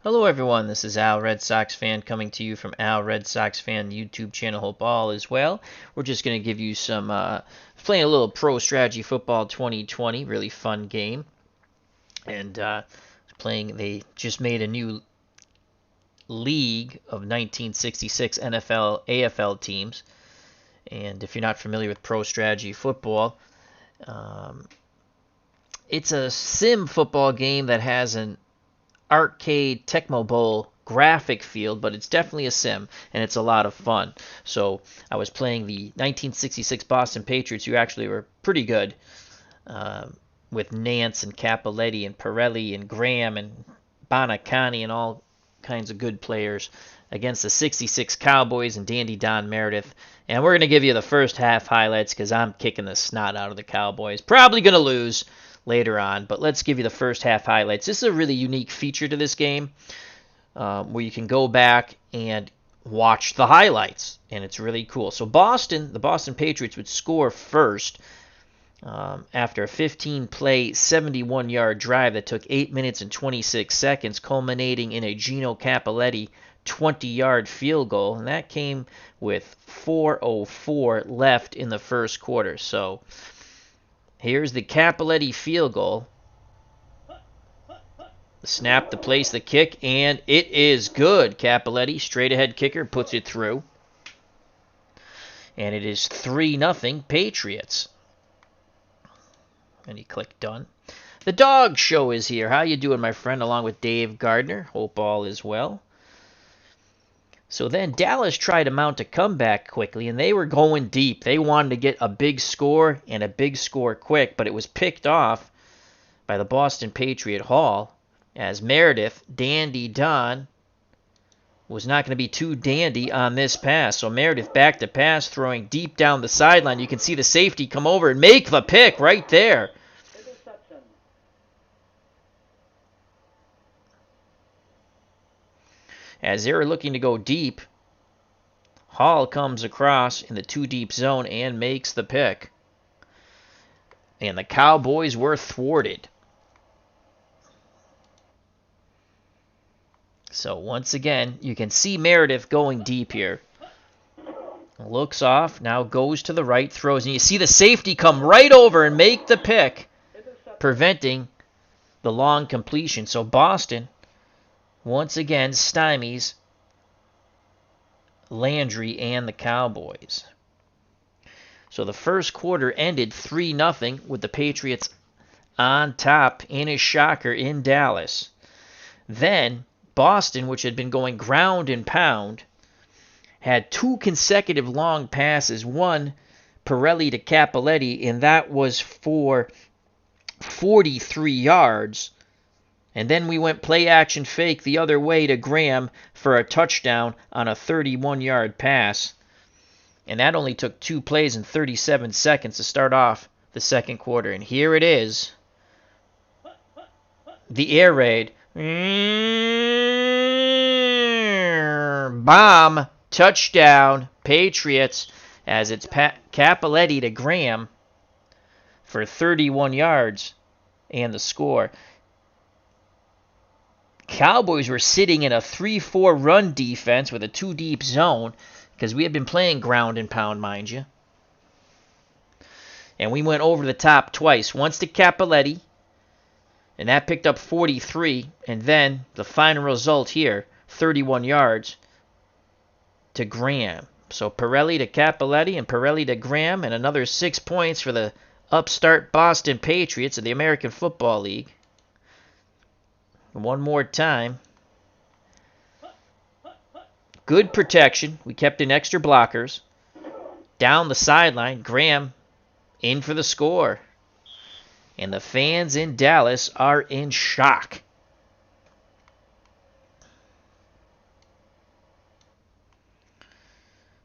Hello everyone, this is Al Red Sox Fan coming to you from Al Red Sox Fan YouTube channel. Hope all is well. We're just going to give you some, playing a little Pro Strategy Football 2020, really fun game. And they just made a new league of 1966 NFL, AFL teams. And if you're not familiar with Pro Strategy Football, um, it's a sim football game that has an arcade Tecmo Bowl graphic field, but it's definitely a sim, and it's a lot of fun. So I was playing the 1966 Boston Patriots, who actually were pretty good, uh, with Nance and Capoletti and Pirelli and Graham and Bonacani and all kinds of good players, against the 66 Cowboys and Dandy Don Meredith. And we're going to give you the first half highlights because I'm kicking the snot out of the Cowboys. Probably going to lose later on, but let's give you the first half highlights. This is a really unique feature to this game, where you can go back and watch the highlights, and it's really cool. So the Boston Patriots would score first after a 15-play, 71-yard drive that took 8 minutes and 26 seconds, culminating in a Gino Capoletti 20-yard field goal, and that came with 4:04 left in the first quarter. So here's the Capoletti field goal. The snap, the place, the kick, and it is good. Capoletti, straight ahead kicker, puts it through. And it is 3-0 Patriots. And he clicked done. The Dog Show is here. How you doing, my friend? Along with Dave Gardner. Hope all is well. So then Dallas tried to mount a comeback quickly, and they were going deep. They wanted to get a big score, and a big score quick, but it was picked off by the Boston Patriot Hall, as Meredith, Dandy Don, was not going to be too dandy on this pass. So Meredith back to pass, throwing deep down the sideline. You can see the safety come over and make the pick right there. As they're looking to go deep, Hall comes across in the two-deep zone and makes the pick. And the Cowboys were thwarted. So once again, you can see Meredith going deep here. Looks off, now goes to the right, throws, and you see the safety come right over and make the pick, preventing the long completion. So Boston once again stymies Landry and the Cowboys. So the first quarter ended 3-0 with the Patriots on top in a shocker in Dallas. Then Boston, which had been going ground and pound, had two consecutive long passes, one Pirelli to Capoletti, and that was for 43 yards. And then we went play action fake the other way to Graham for a touchdown on a 31-yard pass. And that only took 2 plays and 37 seconds to start off the second quarter. And here it is. The air raid. Bomb. Touchdown. Patriots, as it's Capoletti to Graham for 31 yards and the score. Cowboys were sitting in a 3-4 run defense with a 2-deep zone, because we had been playing ground and pound, mind you. And we went over the top twice. Once to Capoletti, and that picked up 43. And then the final result here, 31 yards to Graham. So Pirelli to Capoletti and Pirelli to Graham, and another 6 points for the upstart Boston Patriots of the American Football League. One more time. Good protection. We kept in extra blockers. Down the sideline, Graham in for the score. And the fans in Dallas are in shock.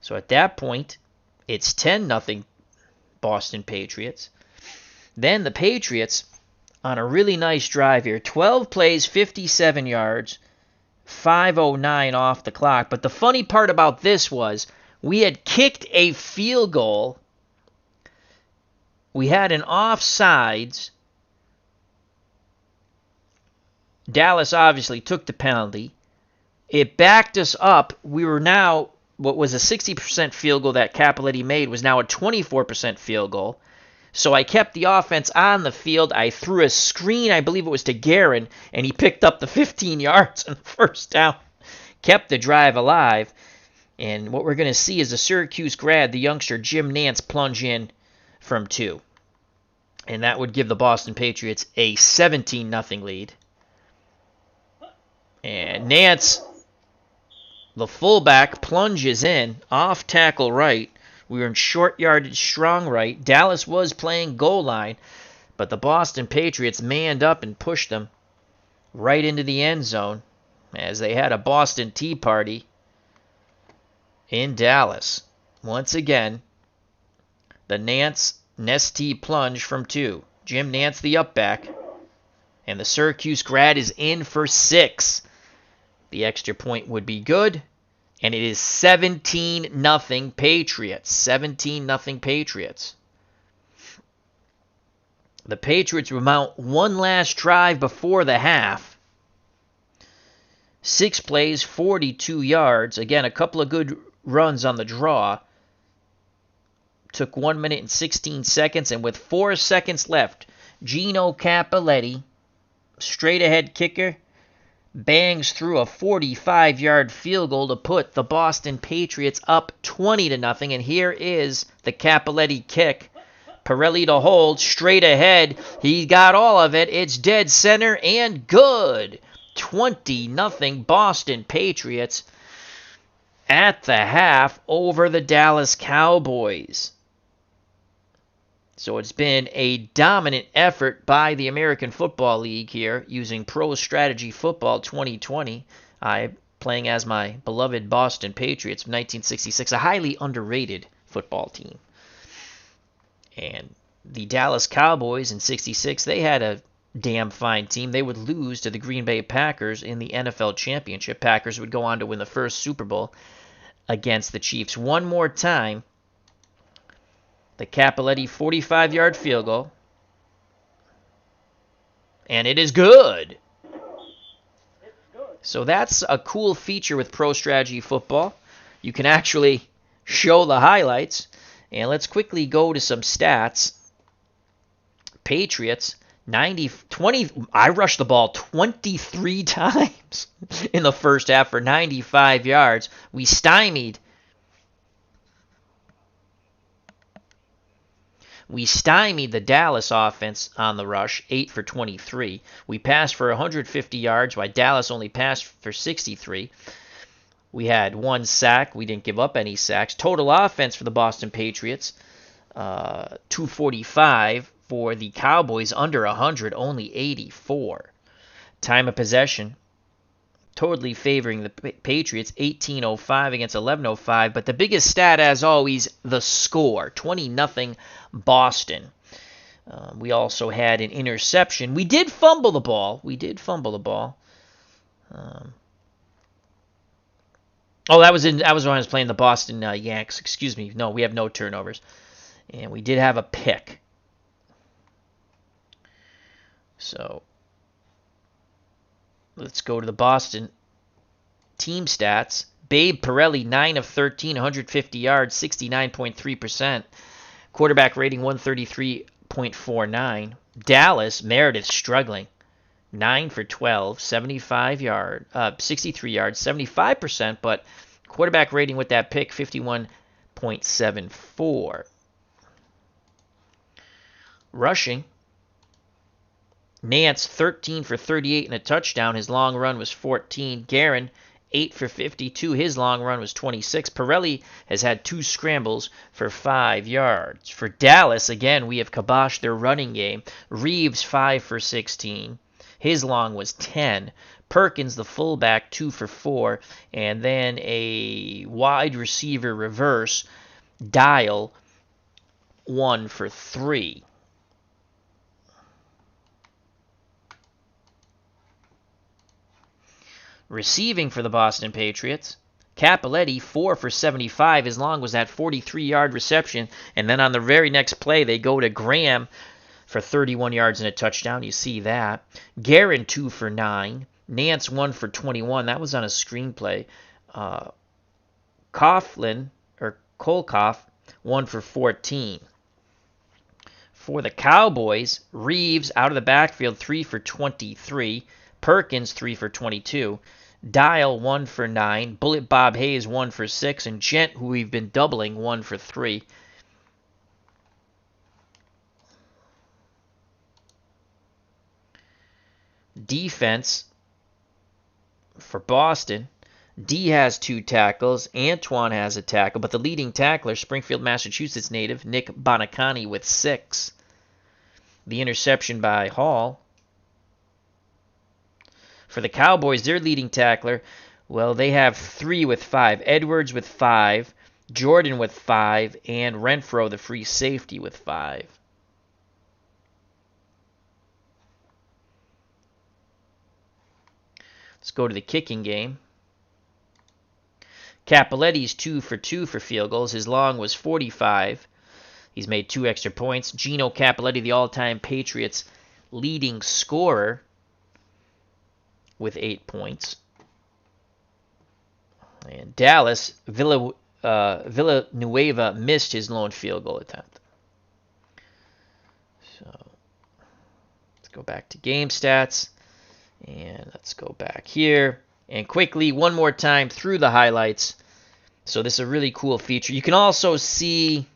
So at that point, it's 10-0 Boston Patriots. Then the Patriots, on a really nice drive here, 12 plays, 57 yards, 5:09 off the clock. But the funny part about this was we had kicked a field goal. We had an offsides Dallas obviously took the penalty. It backed us up. We were now, what was a 60% field goal that Cappelletti made was now a 24% field goal. So I kept the offense on the field. I threw a screen, I believe it was to Guerin, and he picked up the 15 yards on the first down. Kept the drive alive. And what we're going to see is a Syracuse grad, the youngster Jim Nantz, plunge in from 2. And that would give the Boston Patriots a 17-0 lead. And Nantz, the fullback, plunges in, off tackle right. We were in short yardage, strong right. Dallas was playing goal line, but the Boston Patriots manned up and pushed them right into the end zone as they had a Boston Tea Party in Dallas. Once again, the Nantz Nestea plunge from 2. Jim Nantz, the upback, and the Syracuse grad is in for 6. The extra point would be good. And it is 17-0 Patriots. 17-0 Patriots. The Patriots will mount one last drive before the half. 6 plays, 42 yards. Again, a couple of good runs on the draw. Took 1 minute and 16 seconds. And with 4 seconds left, Gino Cappelletti, straight ahead kicker, bangs through a 45-yard field goal to put the Boston Patriots up 20-0. And here is the Cappelletti kick. Pirelli to hold, straight ahead. He got all of it. It's dead center and good. 20-0 Boston Patriots at the half over the Dallas Cowboys. So it's been a dominant effort by the American Football League here using Pro Strategy Football 2020. Playing as my beloved Boston Patriots of 1966, a highly underrated football team. And the Dallas Cowboys in 66, they had a damn fine team. They would lose to the Green Bay Packers in the NFL Championship. Packers would go on to win the first Super Bowl against the Chiefs. One more time. The Cappelletti 45-yard field goal. And it is good. So that's a cool feature with Pro Strategy Football. You can actually show the highlights. And let's quickly go to some stats. Patriots, 20. I rushed the ball 23 times in the first half for 95 yards. We stymied the Dallas offense on the rush, 8 for 23. We passed for 150 yards, while Dallas only passed for 63. We had 1 sack. We didn't give up any sacks. Total offense for the Boston Patriots, 245. For the Cowboys, under 100, only 84. Time of possession, totally favoring the Patriots, 18:05 against 11:05. But the biggest stat, as always, the score, 20-0 Boston. We also had an interception. We did fumble the ball. That was when I was playing the Boston Yanks. Excuse me. No, we have no turnovers. And we did have a pick. So let's go to the Boston team stats. Babe Pirelli, 9 of 13, 150 yards, 69.3%. Quarterback rating 133.49. Dallas, Meredith struggling. 9 for 12, 63 yards, 75%, but quarterback rating with that pick, 51.74. Rushing, Nantz, 13 for 38 and a touchdown. His long run was 14. Guerin, 8 for 52. His long run was 26. Pirelli has had 2 scrambles for 5 yards. For Dallas, again, we have kiboshed their running game. Reeves, 5 for 16. His long was 10. Perkins, the fullback, 2 for 4. And then a wide receiver reverse, Dial, 1 for 3. Receiving for the Boston Patriots, Cappelletti, 4 for 75. His long was that 43-yard reception. And then on the very next play, they go to Graham for 31 yards and a touchdown. You see that. Guerin 2 for 9. Nance 1 for 21. That was on a screenplay. Kolkoff 1 for 14. For the Cowboys, Reeves out of the backfield 3 for 23. Perkins 3 for 22. Dial 1 for 9. Bullet Bob Hayes 1 for 6. And Gent, who we've been doubling, 1 for 3. Defense for Boston. D has 2 tackles. Antoine has a tackle, but the leading tackler, Springfield, Massachusetts native Nick Bonacani with 6. The interception by Hall. For the Cowboys, their leading tackler, well, they have 3 with 5. Edwards with 5, Jordan with 5, and Renfro, the free safety, with 5. Let's go to the kicking game. Cappelletti's 2 for 2 for field goals. His long was 45. He's made 2 extra points. Gino Cappelletti, the all-time Patriots leading scorer, with 8 points. And Dallas, Villanueva missed his lone field goal attempt. So let's go back to game stats. And let's go back here. And quickly, one more time through the highlights. So this is a really cool feature. You can also see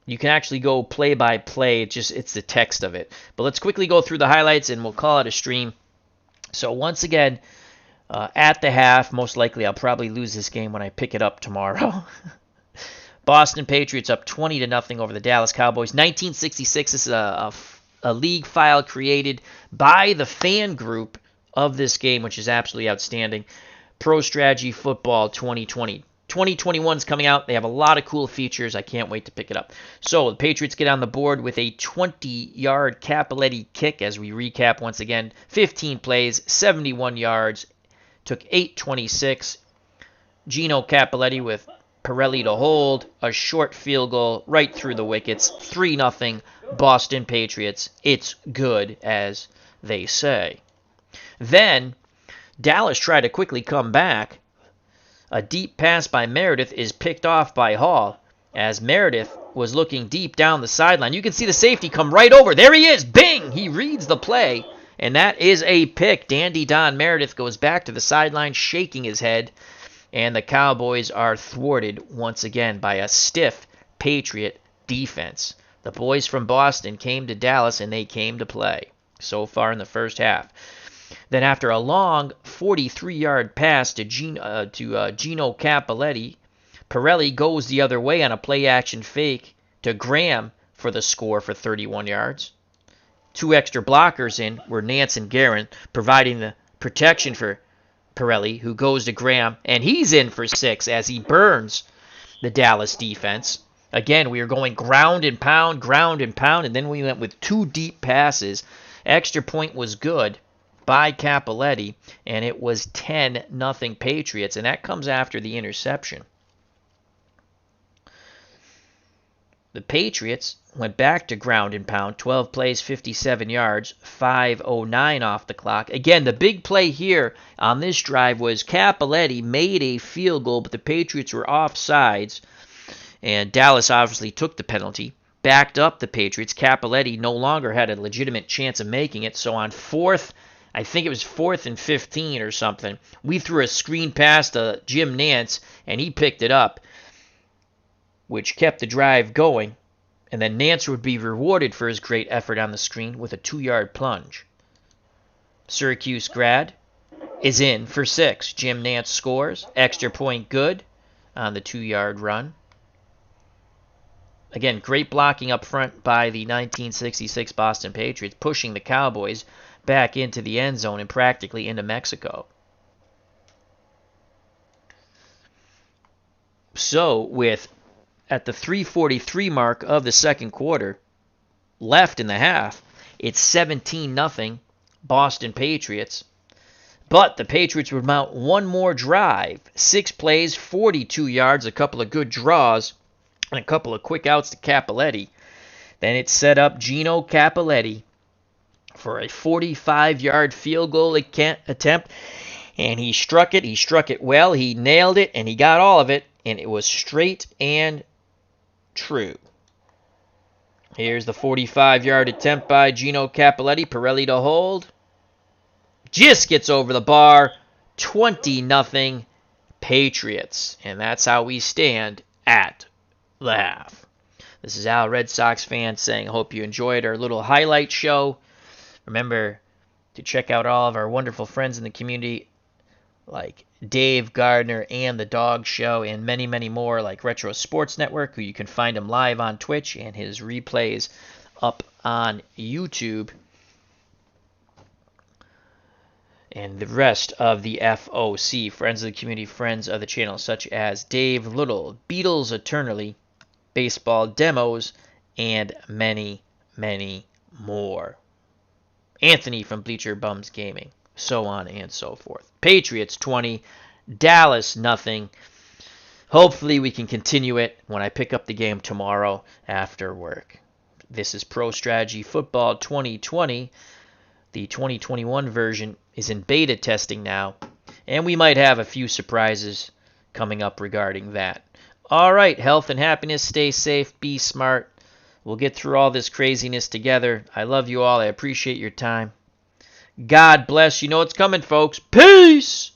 you can actually go play by play. It's the text of it. But let's quickly go through the highlights and we'll call it a stream. So once again, at the half, most likely I'll probably lose this game when I pick it up tomorrow. Boston Patriots up 20-0 over the Dallas Cowboys. 1966 this is a league file created by the fan group of this game, which is absolutely outstanding. Pro Strategy Football 2020. 2021 is coming out. They have a lot of cool features. I can't wait to pick it up. So the Patriots get on the board with a 20-yard Cappelletti kick as we recap once again. 15 plays, 71 yards. Took 8:26. Gino Cappelletti with Pirelli to hold. A short field goal right through the wickets. 3-0 Boston Patriots. It's good, as they say. Then Dallas tried to quickly come back. A deep pass by Meredith is picked off by Hall as Meredith was looking deep down the sideline. You can see the safety come right over. There he is. Bing! He reads the play, and that is a pick. Dandy Don Meredith goes back to the sideline shaking his head, and the Cowboys are thwarted once again by a stiff Patriot defense. The boys from Boston came to Dallas, and they came to play so far in the first half. Then after a long 43-yard pass to Gino Cappelletti, Pirelli goes the other way on a play-action fake to Graham for the score for 31 yards. 2 extra blockers in were Nance and Guerin, providing the protection for Pirelli, who goes to Graham, and he's in for 6 as he burns the Dallas defense. Again, we are going ground and pound, and then we went with 2 deep passes. Extra point was good by Cappelletti, and it was 10-0 Patriots, and that comes after the interception. The Patriots went back to ground and pound, 12 plays, 57 yards, 5:09 off the clock. Again, the big play here on this drive was Cappelletti made a field goal, but the Patriots were offsides, and Dallas obviously took the penalty, backed up the Patriots. Cappelletti no longer had a legitimate chance of making it, so on I think it was 4th and 15 or something, we threw a screen pass to Jim Nance, and he picked it up, which kept the drive going. And then Nance would be rewarded for his great effort on the screen with a 2-yard plunge. Syracuse grad is in for 6. Jim Nance scores. Extra point good on the 2-yard run. Again, great blocking up front by the 1966 Boston Patriots, pushing the Cowboys back into the end zone and practically into Mexico. So, at the 3:43 mark of the second quarter, left in the half, it's 17-0 Boston Patriots. But the Patriots would mount one more drive. 6 plays, 42 yards, a couple of good draws, and a couple of quick outs to Cappelletti. Then it set up Gino Cappelletti for a 45-yard field goal attempt. And he struck it well, he nailed it, and he got all of it, and it was straight and true. Here's the 45-yard attempt by Gino Cappelletti. Pirelli to hold. Just gets over the bar. 20-0 Patriots. And that's how we stand at the half. This is Al, Red Sox fan, saying, I hope you enjoyed our little highlight show. Remember to check out all of our wonderful friends in the community, like Dave Gardner and The Dog Show, and many, many more, like Retro Sports Network, who you can find him live on Twitch, and his replays up on YouTube. And the rest of the FOC, friends of the community, friends of the channel, such as Dave Little, Beatles Eternally, Baseball Demos, and many, many more. Anthony from Bleacher Bums Gaming, so on and so forth. Patriots 20, Dallas nothing. Hopefully we can continue it when I pick up the game tomorrow after work. This is Pro Strategy Football 2020. The 2021 version is in beta testing now, and we might have a few surprises coming up regarding that. All right, health and happiness, stay safe, be smart. We'll get through all this craziness together. I love you all. I appreciate your time. God bless. You know what's coming, folks. Peace!